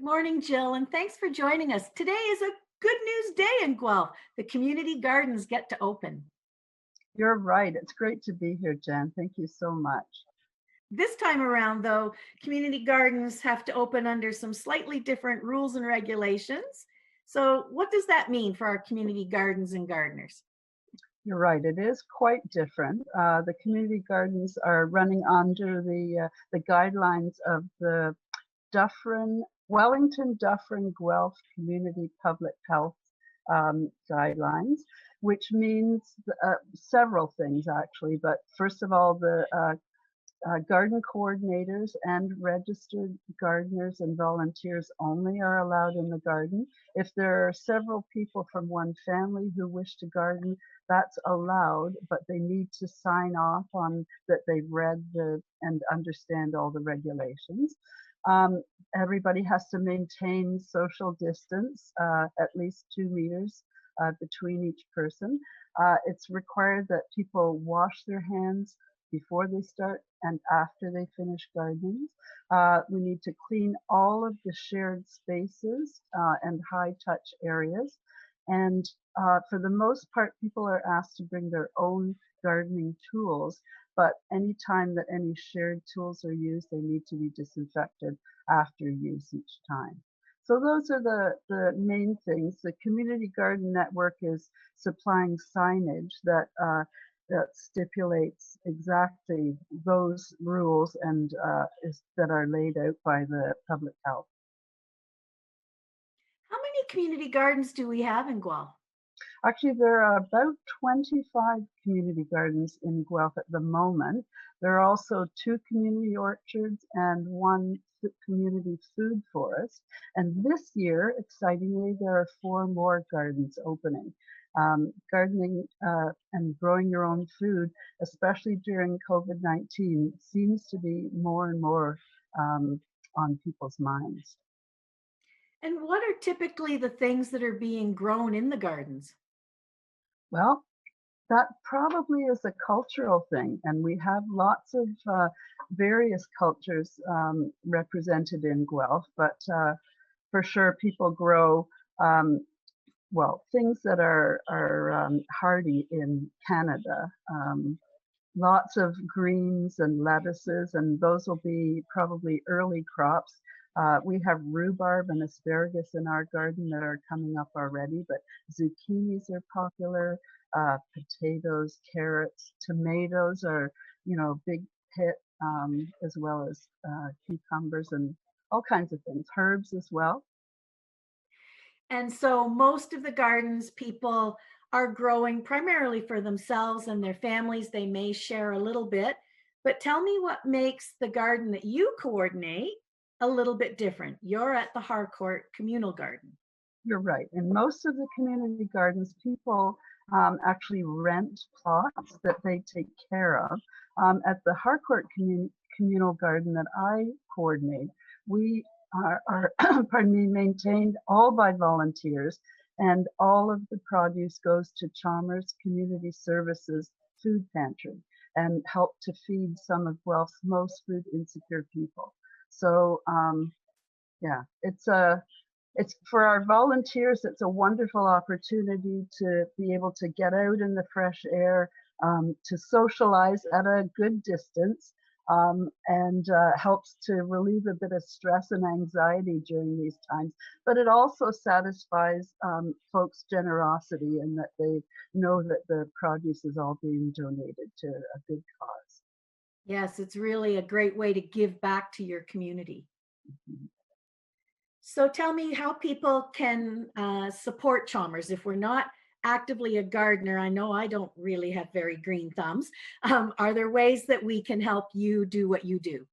Good morning, Jill, and thanks for joining us. Today is a good news day in Guelph. The community gardens get to open. You're right. It's great to be here, Jen. Thank you so much. This time around, though, community gardens have to open under some slightly different rules and regulations. So, what does that mean for our community gardens and gardeners? You're right. It is quite different. The community gardens are running under the guidelines of the Wellington Dufferin Guelph Community Public Health guidelines, which means several things actually. But first of all, the garden coordinators and registered gardeners and volunteers only are allowed in the garden. If there are several people from one family who wish to garden, that's allowed, but they need to sign off on that they've read and understand all the regulations. Everybody has to maintain social distance, at least 2 meters between each person. It's required that people wash their hands before they start and after they finish gardening. We need to clean all of the shared spaces and high touch areas. And for the most part, people are asked to bring their own gardening tools, but anytime that any shared tools are used, they need to be disinfected after use each time. So those are the main things. The Community Garden Network is supplying signage that stipulates exactly those rules and that are laid out by the public health. How many community gardens do we have in Guelph? Actually, there are about 25 community gardens in Guelph at the moment. There are also 2 community orchards and 1 community food forest. And this year, excitingly, there are 4 more gardens opening. Gardening and growing your own food, especially during COVID-19, seems to be more and more on people's minds. And what are typically the things that are being grown in the gardens? Well, that probably is a cultural thing, and we have lots of various cultures represented in Guelph, but for sure people grow things that are hardy in Canada. Lots of greens and lettuces, and those will be probably early crops. We have rhubarb and asparagus in our garden that are coming up already, but zucchinis are popular, potatoes, carrots, tomatoes are, big hit, as well as cucumbers and all kinds of things, herbs as well. And so most of the gardens people are growing primarily for themselves and their families. They may share a little bit, but tell me what makes the garden that you coordinate a little bit different. You're at the Harcourt Communal Garden. You're right. In most of the community gardens, people actually rent plots that they take care of. At the Harcourt Communal Garden that I coordinate, we are pardon me, maintained all by volunteers, and all of the produce goes to Chalmers Community Services Food Pantry and help to feed some of Guelph's most food insecure people. So yeah, it's for our volunteers, it's a wonderful opportunity to be able to get out in the fresh air, to socialize at a good distance, and helps to relieve a bit of stress and anxiety during these times. But it also satisfies folks' generosity in that they know that the produce is all being donated to a good cause. Yes, it's really a great way to give back to your community. Mhm. So tell me how people can support Chalmers. If we're not actively a gardener, I know I don't really have very green thumbs. Are there ways that we can help you do what you do?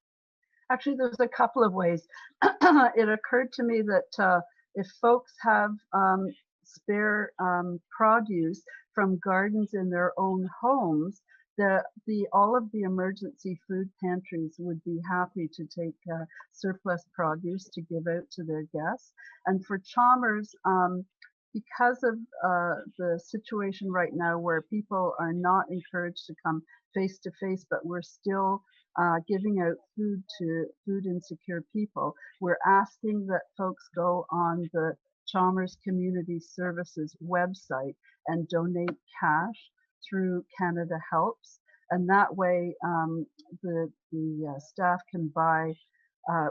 Actually, there's a couple of ways. It occurred to me that if folks have spare produce from gardens in their own homes, all of the emergency food pantries would be happy to take surplus produce to give out to their guests. And for Chalmers, because of the situation right now where people are not encouraged to come face to face, but we're still giving out food to food insecure people. We're asking that folks go on the Chalmers Community Services website and donate cash through Canada Helps. And that way the staff can buy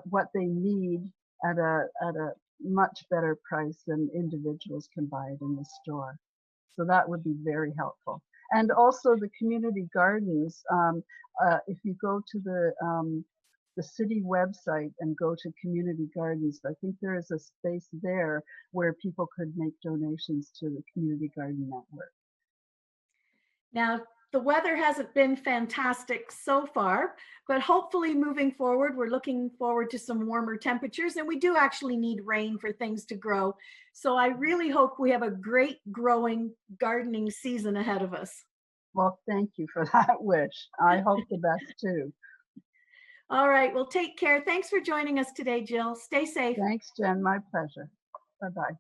what they need at a much better price than individuals can buy it in the store. So that would be very helpful. And also the community gardens, if you go to the city website and go to community gardens, I think there is a space there where people could make donations to the community garden network. Now, the weather hasn't been fantastic so far, but hopefully moving forward, we're looking forward to some warmer temperatures, and we do actually need rain for things to grow. So I really hope we have a great growing gardening season ahead of us. Well, thank you for that wish. I hope the best too. All right, well, take care. Thanks for joining us today, Jill. Stay safe. Thanks, Jen. My pleasure. Bye-bye.